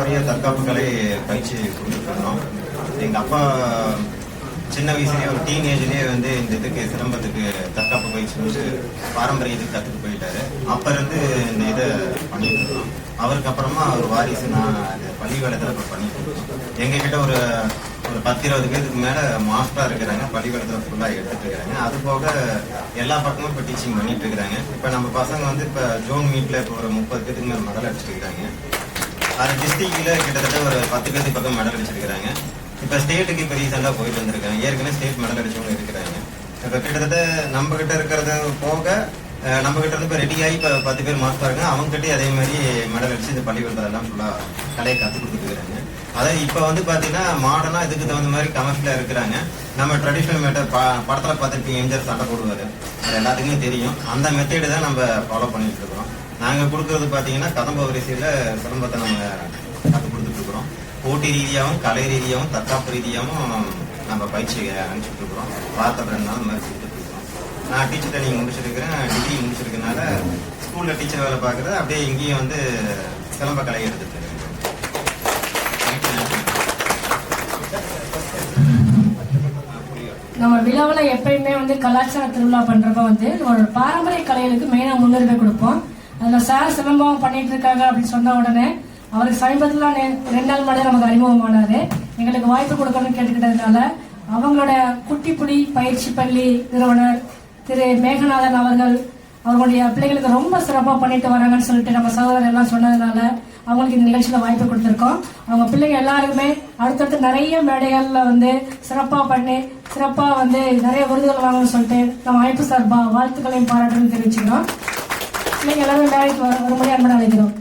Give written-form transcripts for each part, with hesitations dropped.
பாரம்பரிய தற்காப்பு கலை பயிற்சி கொடுத்துருக்கோம். எங்கள் அப்பா சின்ன வயசுலேயே ஒரு டீனேஜ்லேயே வந்து இந்த இதுக்கு சிலம்பத்துக்கு தற்காப்பு பயிற்சி வந்து பாரம்பரிய இதுக்கு கற்றுட்டு போயிட்டாரு. அப்போ இருந்து இந்த இதை பண்ணிட்டு இருக்கோம். அவருக்கு அப்புறமா ஒரு வாரிசு நான் அந்த பள்ளி வேலத்தில் இப்போ பண்ணிட்டு இருக்கோம். எங்ககிட்ட ஒரு 10-20 பேருக்கு மேலே மாஸ்டராக இருக்கிறாங்க. பள்ளி வேலத்தில் ஃபுல்லாக எடுத்துட்டு இருக்கிறாங்க. அது போக எல்லா பக்கமும் இப்போ டீச்சிங் பண்ணிட்டு இருக்கிறாங்க. இப்போ நம்ம பசங்க வந்து இப்போ ஜோன் மீட்டில் இப்போ ஒரு 30 பேருக்கு மேலே மெடல் அடிச்சிருக்கிறாங்க. அது டிஸ்ட்ரிக்டில் கிட்டத்தட்ட ஒரு 10 பேருக்கு பக்கம் மெடல் அடிச்சிருக்கிறாங்க. இப்போ ஸ்டேட்டுக்கு இப்போ ரீசெண்டாக போயிட்டு வந்திருக்காங்க. ஏற்கனவே ஸ்டேட் மெடல் அடிச்சவங்க இருக்கிறாங்க. இப்போ கிட்டத்தட்ட நம்ம கிட்ட இருக்கிறது போக நம்ம கிட்ட இருந்து இப்போ ரெடியாகி இப்போ 10 பேர் மாஸ்டர் இருக்காங்க. அவங்ககிட்டே அதே மாதிரி மெடல் அடிச்சு இந்த பள்ளிக்கூடத்தெல்லாம் ஃபுல்லாக கலையை கற்றுக் கொடுத்துருக்காங்க. அதாவது இப்போ வந்து பார்த்தீங்கன்னா மாடர்னாக இதுக்கு தகுந்த மாதிரி கமர்ஷியலாக இருக்கிறாங்க. நம்ம ட்ரெடிஷ்னல் மெத்தட் படத்தில் பார்த்துருப்பீங்க, எம்ஜிஆர் சண்டை போடுவார், அது எல்லாத்துக்குமே தெரியும். அந்த மெத்தேடு தான் நம்ம ஃபாலோ பண்ணிட்டு இருக்கிறோம். நாங்கள் கொடுக்குறது பார்த்தீங்கன்னா கதம்ப வரிசையில் சிலம்பத்தை நம்ம கற்றுக் கொடுத்துட்ருக்குறோம். போட்டி ரீதியாகவும் கலை ரீதியாகவும் தற்காப்பு ரீதியாகவும் நம்ம பயிற்சி அனுப்பிச்சுட்டு இருக்கிறோம். வார்த்தை 2 நாள் மாதிரி கொடுத்துட்டு இருக்கிறோம். நான் டீச்சர் ட்ரைனிங் முடிச்சிருக்கிறேன், டிகிரி முடிச்சிருக்கனால ஸ்கூலில் டீச்சர் வேலை பார்க்குறது, அப்படியே இங்கேயும் வந்து சிலம்ப கலை எடுத்துட்டு இருக்கேன். நம்ம விழாவில் எப்பயுமே வந்து கலாச்சார திருவிழா பண்றப்ப வந்து ஒரு பாரம்பரிய கலைகளுக்கு மெயினாக முன்னுரிமை கொடுப்போம். அதில் சார் சிலம்பம் பண்ணிட்டு இருக்காங்க அப்படின்னு சொன்ன உடனே அவருக்கு சமீபத்தில் 2 நாள் முன்னாடி நமக்கு அறிமுகமானாரு. எங்களுக்கு வாய்ப்பு கொடுக்கணும்னு கேட்டுக்கிட்டதுனால அவங்களோட குட்டிப்புடி பயிற்சி பள்ளி நிறுவனர் திரு மேகநாதன் அவர்கள் அவங்களுடைய பிள்ளைகளுக்கு ரொம்ப சிறப்பாக பண்ணிட்டு வராங்கன்னு சொல்லிட்டு நம்ம சகோதரர் எல்லாம் சொன்னதுனால அவங்களுக்கு இந்த நிகழ்ச்சியில் வாய்ப்பு கொடுத்துருக்கோம். அவங்க பிள்ளைங்க எல்லாருக்குமே அடுத்தடுத்து நிறைய மேடைகளில் வந்து சிறப்பாக வந்து நிறைய விருதுகள் வாங்கணும்னு சொல்லிட்டு நம்ம அமைப்பு சார்பாக வாழ்த்துக்களையும் பாராட்டுன்னு தெரிவிச்சுக்கிறோம். பிள்ளைங்க எல்லாருமே மேடைக்கு வரும்படி அன்புடன் அழைக்கிறோம்.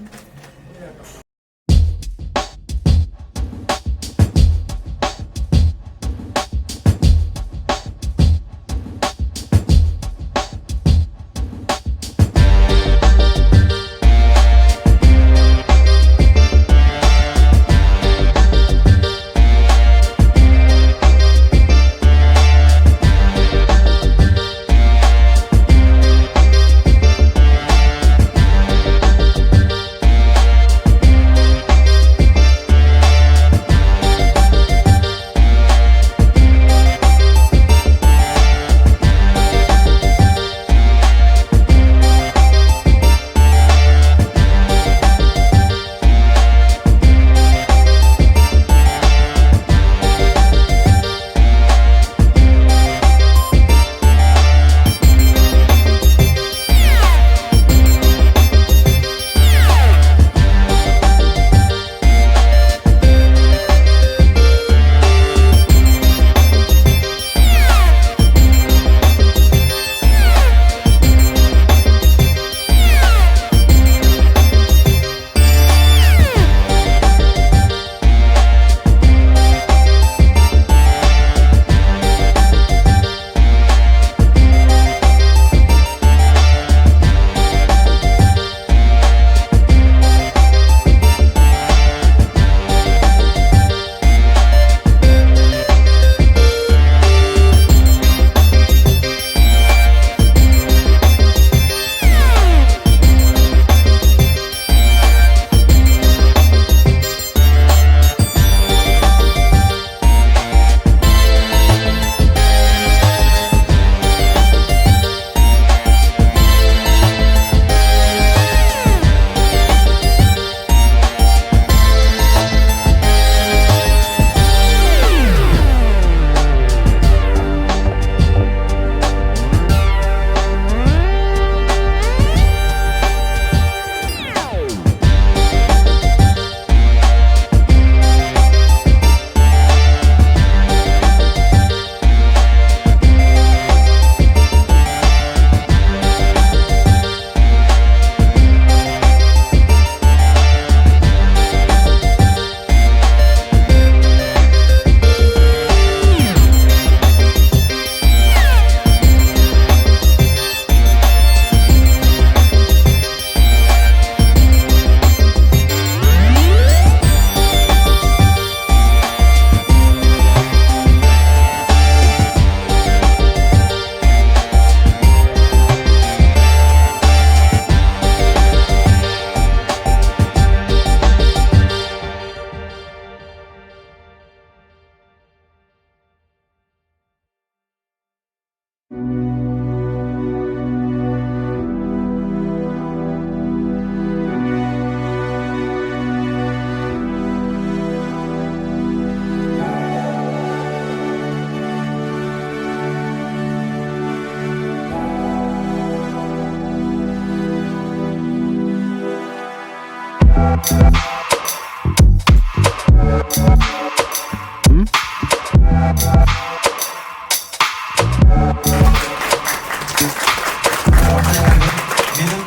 வினு,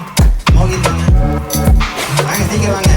மோகித் வாங்க. வாங்க, சீக்கிரம் வாங்க.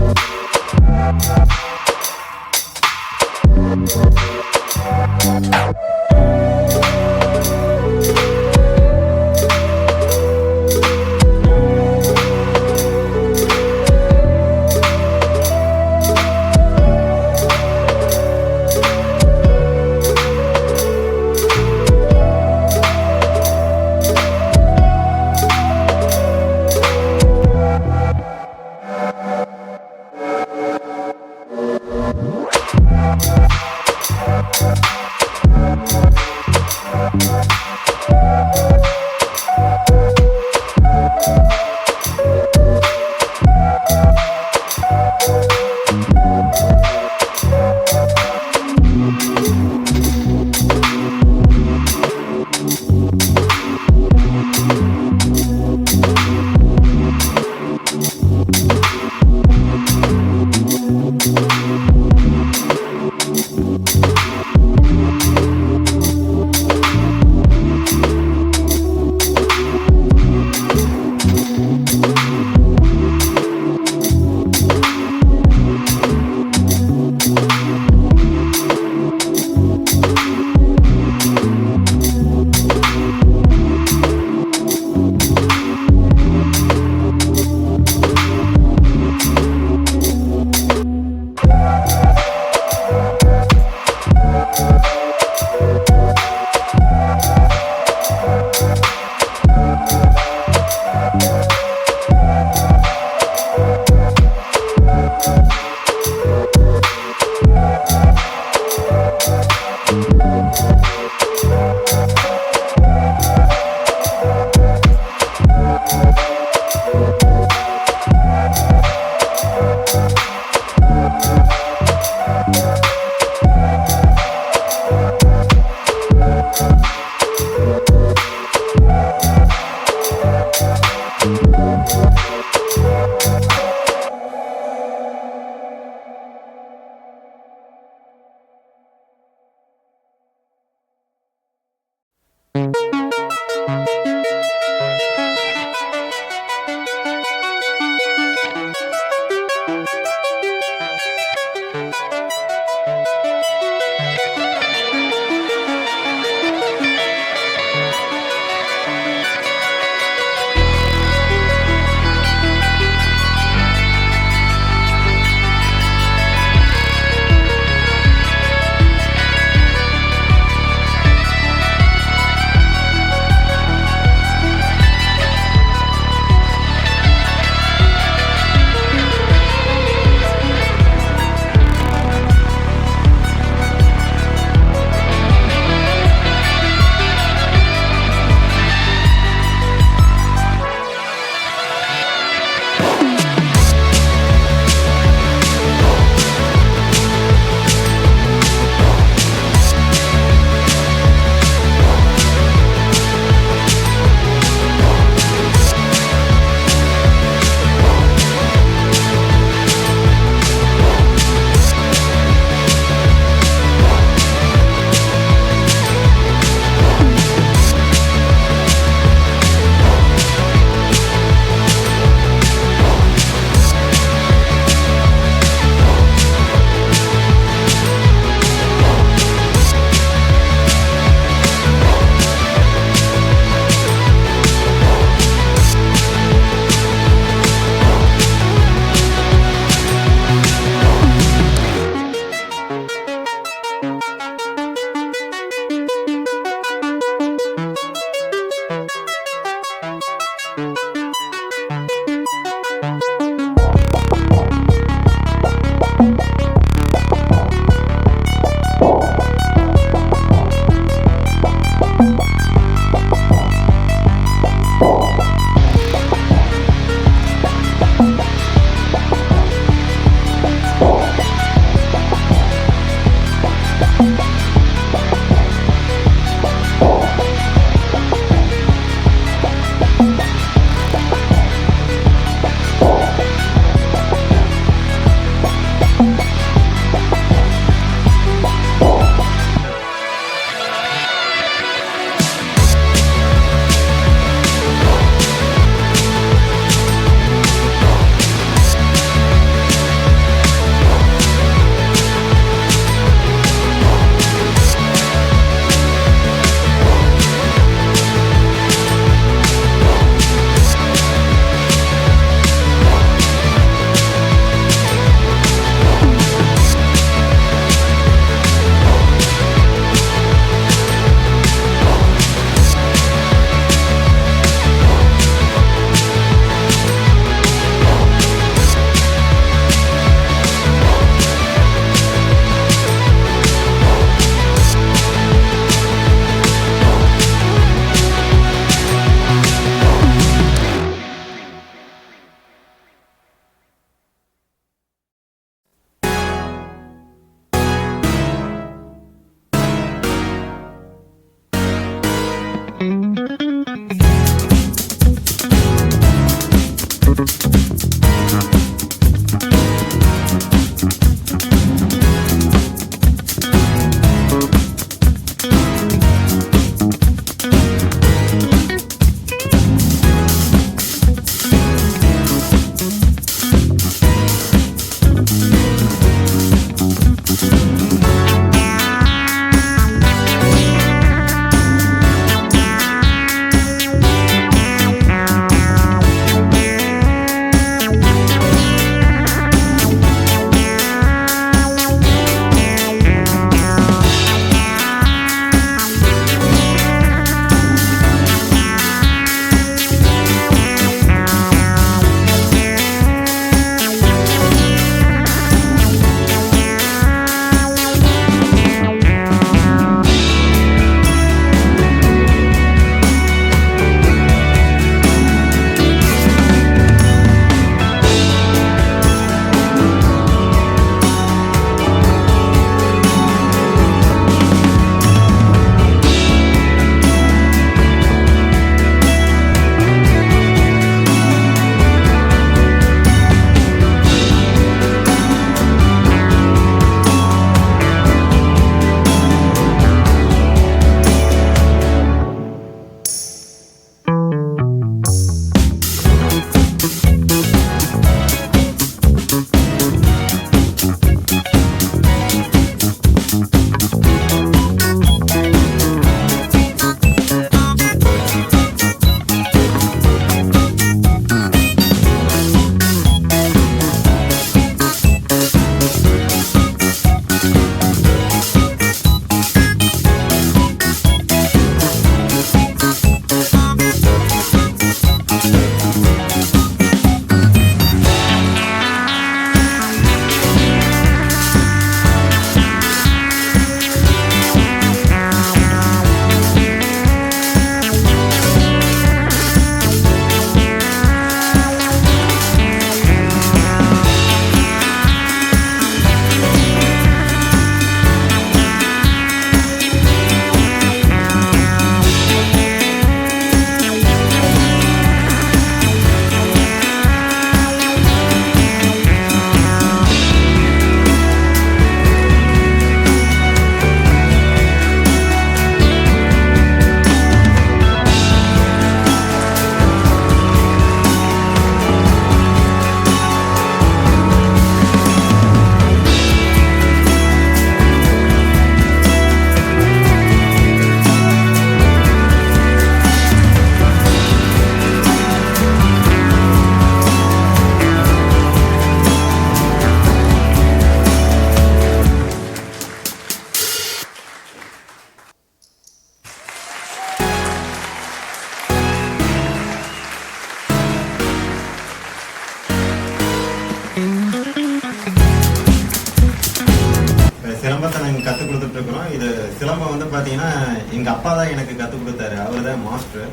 சிலம்பம் வந்து பாத்தீங்கன்னா எங்க அப்பா தான் எனக்கு கத்துக் கொடுத்தாரு. அவர் தான் மாஸ்டர்.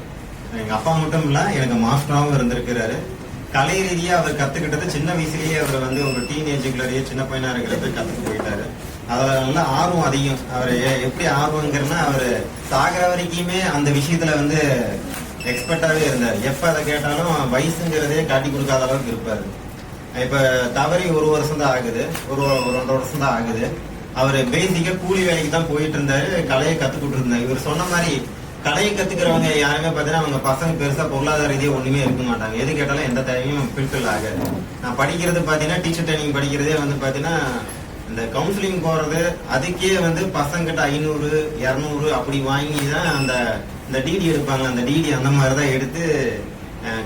எங்க அப்பா மட்டும் இல்ல, எனக்கு மாஸ்டராகவும் இருந்திருக்கிறாரு. கலை ரீதியா அவர் கத்துக்கிட்டது சின்ன வயசுலயே அவர் வந்து ஒரு டீனேஜுக்குள்ளேயே சின்ன பையனா இருக்கிறது கத்துட்டு போயிட்டாரு. அதுல நல்ல ஆர்வம் அதிகம். அவர் எப்படி ஆர்வங்கிறன்னா, அவர் சாகிற வரைக்குமே அந்த விஷயத்துல வந்து எக்ஸ்பர்ட்டாவே இருந்தார். எப்ப அதை கேட்டாலும் வயசுங்கிறதே காட்டி கொடுக்காத அளவுக்கு இருப்பாரு. இப்ப தவறி 1 வருஷம் தான் ஆகுது, ஒரு 1.5 வருஷம் தான் ஆகுது. அவர் பேசிக்கா கூலி வேலைக்கு தான் போயிட்டு இருந்தாரு, கலையை கத்துக்கிட்டு இருந்தாரு. இவர் சொன்ன மாதிரி கலையை கத்துக்கிறவங்க யாருமே பாத்தீங்கன்னா அவங்க பசங்க பெருசா பொருளாதார ரீதியா ஒண்ணுமே இருக்க மாட்டாங்க. எது கேட்டாலும் எந்த தேவையும் ஃபில்ஃபில் ஆகாது. நான் படிக்கிறது பாத்தீங்கன்னா டீச்சர் ட்ரைனிங் படிக்கிறதே வந்து பாத்தீங்கன்னா இந்த கவுன்சிலிங் போறது, அதுக்கே வந்து பசங்கிட்ட 500 200 அப்படி வாங்கி தான் இந்த டிடி எடுப்பாங்க. அந்த டிடி அந்த மாதிரி தான் எடுத்து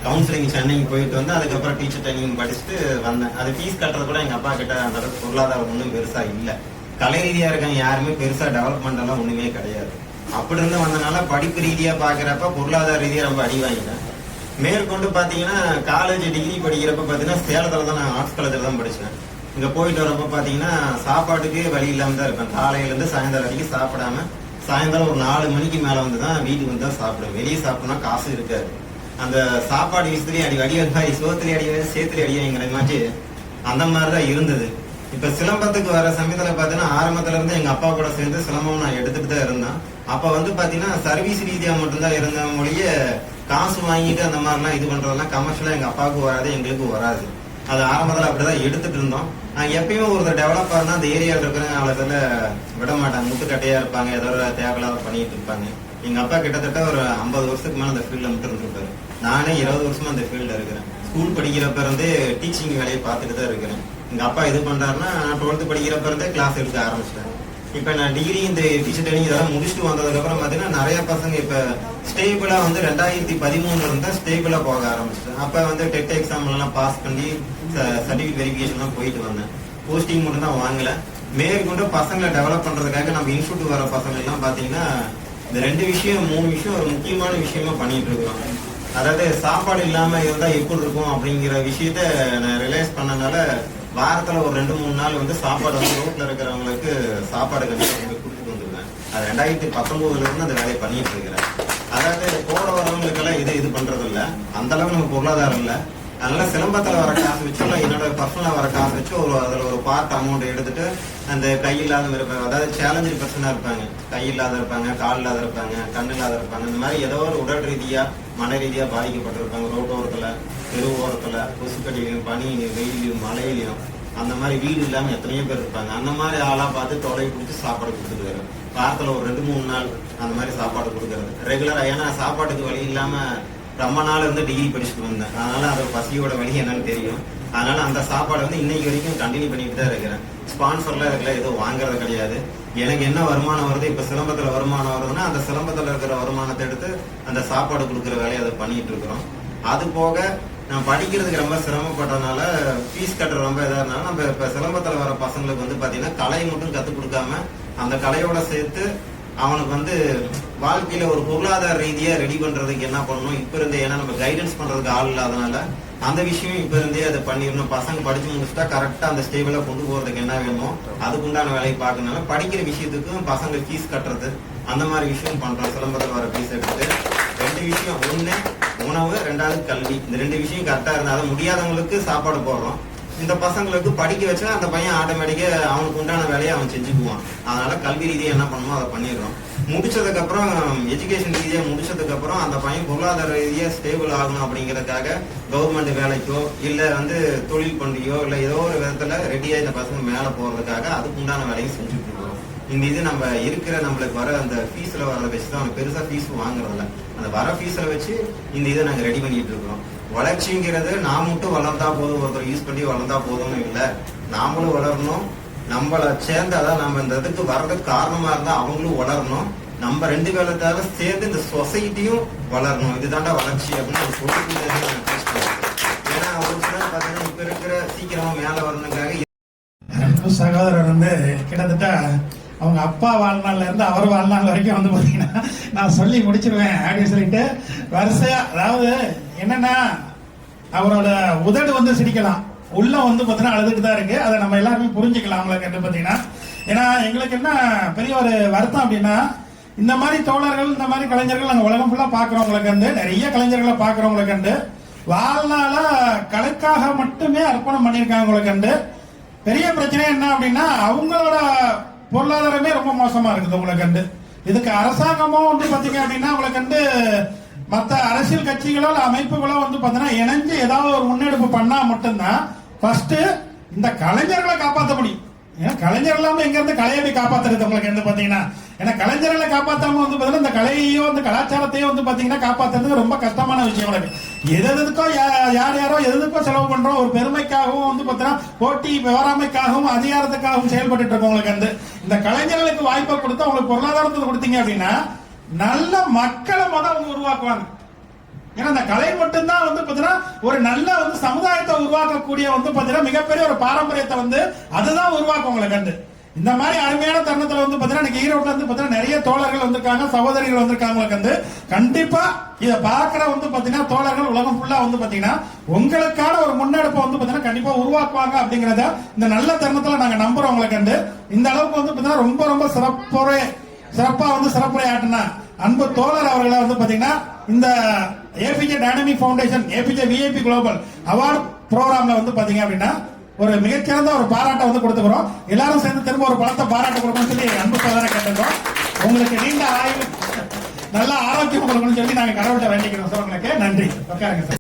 கவுன்சிலிங் சென்னைக்கு போயிட்டு வந்து அதுக்கப்புறம் டீச்சர் ட்ரைனிங் படிச்சுட்டு வந்தேன். அது ஃபீஸ் கட்டுறது கூட எங்க அப்பா கிட்ட அந்த அளவுக்கு பொருளாதாரம் ஒன்றும் பெருசா இல்லை. கலை ரீதியா இருக்காங்க யாருமே பெருசா டெவலப்மெண்ட் எல்லாம் ஒண்ணுமே கிடையாது. அப்படி இருந்து வந்தனால படிப்பு ரீதியா பாக்குறப்ப பொருளாதார ரீதியா ரொம்ப அடி வாங்கிட்டேன். மேற்கொண்டு பாத்தீங்கன்னா காலேஜ் டிகிரி படிக்கிறப்ப பாத்தீங்கன்னா சேலத்துல தான் நான் ஆர்ட்ஸ் காலேஜ்ல தான் படிச்சேன். இங்க போயிட்டு வரப்ப பாத்தீங்கன்னா சாப்பாட்டுக்கு வழி இல்லாம தான் இருப்பேன். காலையில இருந்து சாயந்தரம் வரைக்கும் சாப்பிடாம சாயந்தரம் ஒரு 4 மணிக்கு மேல வந்து தான் வீட்டுக்கு வந்து தான் சாப்பிடுவேன். வெளியே சாப்பிட்டோம்னா காசு இருக்காது. அந்த சாப்பாடு விஷயத்துலயும் அடி சோத்துலயும் அடி சேத்துலயும் அடிங்கிற மாதிரி அந்த மாதிரிதான் இருந்தது. இப்ப சிலம்பத்துக்கு வர சமயத்துல பாத்தீங்கன்னா ஆரம்பத்துல இருந்து எங்க அப்பா கூட சேர்ந்து சிலம்பம் நான் எடுத்துட்டு தான் இருந்தேன். அப்ப வந்து பாத்தீங்கன்னா சர்வீஸ் ரீதியா மட்டும்தான் இருந்த மொழிய காசு வாங்கிட்டு அந்த மாதிரிலாம் இது பண்றதெல்லாம் கமர்ஷியலா எங்க அப்பாவுக்கு வராது, எங்களுக்கு வராது. அது ஆரம்பத்துல அப்படிதான் எடுத்துட்டு இருந்தோம். நான் எப்பயும் ஒரு டெவலப்பர்னா அந்த ஏரியாவில் இருக்கிற ஆளுகளை விட மாட்டாங்க. முட்டுக்கட்டையா இருப்பாங்க, ஏதோ தேவையில்லாத பண்ணிட்டு இருப்பாங்க. எங்க அப்பா கிட்டத்தட்ட ஒரு 50 வருஷத்துக்கு மேல அந்த ஃபீல்ட்ல மட்டும் இருந்திருப்பாரு. நானே 20 வருஷமா அந்த ஃபீல்ட்ல இருக்கிறேன். ஸ்கூல் படிக்கிறப்ப இருந்தே டீச்சிங் வேலையை பார்த்துட்டு தான் இருக்கிறேன். எங்க அப்பா இது பண்றாருன்னா 12th படிக்கிறப்ப இருந்தே கிளாஸ் எடுக்க ஆரம்பிச்சிட்டேன். இப்ப நான் டிகிரி இந்த டீச்சர் ட்ரைனிங் இதெல்லாம் முடிச்சுட்டு வந்ததுக்கு அப்புறம் பாத்தீங்கன்னா நிறைய பசங்க இப்ப ஸ்டேபிளா வந்து 2013 இருந்தா ஸ்டேபிளா போக ஆரம்பிச்சிட்டேன். அப்ப வந்து டெட் எக்ஸாம் எல்லாம் பாஸ் பண்ணி சர்டிபிகேட் வெரிஃபிகேஷன் எல்லாம் போயிட்டு வந்தேன். போஸ்டிங் மட்டும் தான் வாங்கல. மேற்கொண்டு பசங்களை டெவலப் பண்றதுக்காக நம்ம இன்ஸ்டியூட் வர பசங்க எல்லாம் பாத்தீங்கன்னா இந்த 2 விஷயம் 3 விஷயம் ஒரு முக்கியமான விஷயமா பண்ணிட்டு இருக்கோம். அதாவது சாப்பாடு இல்லாம இருந்தா எப்படி இருக்கும் அப்படிங்கிற விஷயத்த நான் ரியலைஸ் பண்ணனால வாரத்துல ஒரு 2-3 நாள் வந்து சாப்பாடு வந்து ரோட்ல இருக்கிறவங்களுக்கு சாப்பாடு கண்டிப்பா கொடுத்துட்டு வந்துருவேன். அது 2019 இருந்து அந்த வேலையை பண்ணிட்டு இருக்கிறேன். அதாவது போற வரவங்களுக்கெல்லாம் இது பண்றது இல்ல, அந்த அளவுக்கு நம்ம பொருளாதாரம் இல்ல. அதனால சிலம்பத்துல வர காசு வச்சு என்னோட பர்சனலா வர காசு வச்சு அதுல ஒரு பார்ட் அமௌண்ட் எடுத்துட்டு அந்த கை இல்லாத இருப்பாங்க, அதாவது சேலஞ்சு பர்சனா இருப்பாங்க, கை இல்லாத இருப்பாங்க, கால் இல்லாத இருப்பாங்க, கண் இல்லாத இருப்பாங்க. இந்த மாதிரி ஏதோ ஒரு உடல் ரீதியா மன ரீதியா பாதிக்கப்பட்டிருப்பாங்க. ரோட்டோரத்துல தெரு ஓரத்துல கொசுக்கடியிலையும் பனியிலையும் வெயிலையும் மழையிலையும் அந்த மாதிரி வீடு இல்லாம எத்தனையோ பேர் இருப்பாங்க. அந்த மாதிரி ஆளா பார்த்து தொலை கொடுத்து சாப்பாடு கொடுத்துருக்காரு. வாரத்துல ஒரு 2-3 நாள் அந்த மாதிரி சாப்பாடு கொடுக்கறது ரெகுலரா. ஏன்னா சாப்பாட்டுக்கு வழி இல்லாம ரொம்ப நாள் இருந்து டிகிரி படிச்சுட்டு வந்தேன். அதனால அது பசியோட வழி என்னன்னு தெரியும். அதனால அந்த சாப்பாடு வந்து இன்னைக்கு வரைக்கும் கண்டினியூ பண்ணிட்டு தான் இருக்கிறேன். ஸ்பான்சர்லாம் இருக்கல, எதுவும் வாங்குறது கிடையாது. எனக்கு என்ன வருமானம் வருது, இப்ப சிலம்பத்துல வருமானம் வருதுன்னா அந்த சிலம்பத்துல இருக்கிற வருமானத்தை எடுத்து அந்த சாப்பாடு கொடுக்குற வேலையை அதை பண்ணிட்டு இருக்கிறோம். அது போக நான் படிக்கிறதுக்கு ரொம்ப சிரமப்பட்டதுனால ஃபீஸ் கட்டுற ரொம்ப இதா இருந்தாலும் நம்ம இப்ப சிலம்பத்துல வர பசங்களுக்கு வந்து பாத்தீங்கன்னா கலையை மட்டும் கத்துக் கொடுக்காம அந்த கலையோட சேர்த்து அவனுக்கு வந்து வாழ்க்கையில ஒரு பொருளாதார ரீதியா ரெடி பண்றதுக்கு என்ன பண்ணணும் இப்ப இருந்தே. ஏன்னா நம்ம கைடன்ஸ் பண்றதுக்கு ஆள் இல்லாதனால அந்த விஷயம் இப்ப இருந்தே அதை பண்ணிடணும். பசங்க படிச்சு முடிச்சுட்டா கரெக்டா அந்த ஸ்டேபிளா கொண்டு போறதுக்கு என்ன வேணுமோ அதுக்குண்டான வேலையை பார்க்கறதுனால படிக்கிற விஷயத்துக்கும் பசங்க ஃபீஸ் கட்டுறது அந்த மாதிரி விஷயம் பண்றோம். சிலம்பத்தில் வர ஃபீஸ் எடுத்து 2 விஷயம், 1 உணவு, 2வது கல்வி. இந்த 2 விஷயம் கரெக்டா இருந்தாலும் முடியாதவங்களுக்கு சாப்பாடு போடுறோம். இந்த பசங்களுக்கு படிக்க வச்சா அந்த பையன் ஆட்டோமேட்டிக்கா அவனுக்கு உண்டான வேலையை அவன் செஞ்சுக்குவான். அதனால கல்வி ரீதியா என்ன பண்ணணுமோ அதை பண்ணிடுறோம். முடிச்சதுக்கு அப்புறம் எஜுகேஷன் ரீதியா முடிச்சதுக்கு அப்புறம் அந்த பையன் பொருளாதார ரீதியா ஸ்டேபிள் ஆகணும் அப்படிங்கறதுக்காக கவர்மெண்ட் வேலைக்கோ இல்ல வந்து தொழில் பண்டிகையோ இல்ல ஏதோ ஒரு விதத்துல ரெடியா இந்த பசங்க மேல போறதுக்காக அதுக்கு உண்டான வேலையை செஞ்சுட்டு இருக்கோம். இந்த இது நம்ம இருக்கிற நம்மளுக்கு வர அந்த ஃபீஸ்ல வரத வச்சுதான் அவனுக்கு பெருசா ஃபீஸ் வாங்குறதில்ல. அந்த வர ஃபீஸ்ல வச்சு இந்த இதை நாங்க ரெடி பண்ணிட்டு இருக்கிறோம். வளர்ச்சிங்கிறது நான் மட்டும் வளர்ந்தா போதும், ஒருத்தர் யூஸ் பண்ணி வளர்ந்தா போதும்னு இல்லை, நாமளும் வளரணும். நம்மளை சேர்ந்தாதான் நம்ம இந்த இதுக்கு வர்றதுக்கு காரணமா இருந்தா அவங்களும் வளரணும். நம்ம 2 பேர்த்தால சேர்ந்து இந்த சொசைட்டியும் வளரணும். இதுதாண்டா வளர்ச்சி அப்படின்னு சொல்லிட்டு. ஏன்னா ஒரு சிலர் பாத்தீங்கன்னா இப்ப இருக்கிற சீக்கிரமா மேல வரணுக்காக சகோதரர் வந்து கிட்டத்தட்ட அவங்க அப்பா வாழ்நாள்ல இருந்து அவர் வாழ்நாள் வரைக்கும் வந்து பாத்தீங்கன்னா நான் சொல்லி முடிச்சிருவேன் அப்படின்னு சொல்லிட்டு வரிசையா. அதாவது என்னன்னா அவரோட உதடு வந்து சிரிக்கலாம், உள்ள வந்து பாத்தீங்கன்னா அழுதுட்டு தான் இருக்கு. அதை நம்ம எல்லாருமே புரிஞ்சுக்கலாம். அவங்களை கேட்டு பாத்தீங்கன்னா ஏன்னா எங்களுக்கு என்ன பெரிய ஒரு வருத்தம் அப்படின்னா, இந்த மாதிரி தோழர்கள், இந்த மாதிரி கலைஞர்கள் நாங்க உலகம் ஃபுல்லா பாக்குறவங்களுக்கு வந்து, நிறைய கலைஞர்களை பாக்குறவங்களுக்கு வந்து வாழ்நாள கலைக்காக மட்டுமே அர்ப்பணம் பண்ணியிருக்காங்க கண்டு. பெரிய பிரச்சனை என்ன அப்படின்னா, அவங்களோட பொருளாதாரமே ரொம்ப மோசமா இருக்குது உங்களுக்கு கண்டு. இதுக்கு அரசாங்கமும் வந்து பாத்தீங்க அப்படின்னா உங்களுக்கு வந்து மற்ற அரசியல் கட்சிகளோ அமைப்புகளோ வந்து பாத்தீங்கன்னா இணைஞ்சு ஏதாவது ஒரு முன்னெடுப்பு பண்ணா மட்டும்தான் ஃபர்ஸ்ட் இந்த கலைஞர்களை காப்பாற்ற முடியும். ஏன்னா கலைஞர் இல்லாம எங்க இருந்து கலையை காப்பாத்துறது உங்களுக்கு வந்து பாத்தீங்கன்னா, ஏன்னா கலைஞர்களை காப்பாத்தாம வந்து பாத்தீங்கன்னா இந்த கலையோ இந்த கலாச்சாரத்தையோ வந்து பாத்தீங்கன்னா காப்பாத்துறது ரொம்ப கஷ்டமான விஷயம். உங்களுக்கு எதுக்கோ யாரோ எதுக்கோ செலவு பண்றோம், ஒரு பெருமைக்காகவும் வந்து பாத்தீங்கன்னா போட்டி பொறாமைக்காகவும் அதிகாரத்துக்காகவும் செயல்பட்டு இருக்கோம். உங்களுக்கு வந்து இந்த கலைஞர்களுக்கு வாய்ப்பை கொடுத்து அவங்களுக்கு பொருளாதாரத்தை கொடுத்தீங்க அப்படின்னா நல்ல மக்களை அவங்க உருவாக்குவாங்க. ஏன்னா இந்த கலை மட்டும்தான் வந்து பாத்தீங்கன்னா ஒரு நல்ல வந்து சமுதாயத்தை உருவாக்கக்கூடிய வந்து பாத்தீங்கன்னா மிகப்பெரிய ஒரு பாரம்பரியத்தை வந்து அதுதான் உருவாக்கும் உங்களுக்கு கண்டு. இந்த மாதிரி அருமையான தருணத்துல வந்து பாத்தீங்கன்னா ஈரோட்ல வந்து பாத்தீங்கன்னா நிறைய தோழர்கள் வந்திருக்காங்க, சகோதரிகள் வந்திருக்காங்க. வந்து கண்டிப்பா இத பாக்குற வந்து பாத்தீங்கன்னா தோழர்கள் உலகம் ஃபுல்லா வந்து பாத்தீங்கன்னா உங்களுக்கான ஒரு முன்னெடுப்பை வந்து பாத்தீங்கன்னா கண்டிப்பா உருவாக்குவாங்க அப்படிங்கறத இந்த நல்ல தருணத்துல நாங்க நம்புறோம். உங்களுக்கு வந்து இந்த அளவுக்கு வந்து பாத்தீங்கன்னா ரொம்ப ரொம்ப சிறப்பா வந்து சிறப்புரை ஆட்டினா அன்பு தோழர் அவர்களை வந்து பாத்தீங்கன்னா இந்த APJ dynamic foundation APJ VIP global award ப்ரோக்ராம்ல வந்து பாத்தீங்க அப்படின்னா ஒரு மிகச்சிறந்த ஒரு பாராட்டை வந்து கொடுத்துக்கிறோம். எல்லாரும் சேர்ந்து திரும்ப ஒரு பலத்தை பாராட்ட கொடுக்கணும்னு சொல்லி அன்பு சோதனை கேட்டுக்கிறோம். உங்களுக்கு நீண்ட ஆயுள் நல்ல ஆரோக்கியம் கொடுக்கணும்னு சொல்லி நாங்க கடவுள்கிட்ட வேண்டிக்கிறோம் சார். உங்களுக்கு நன்றி. உட்காருங்க சார்.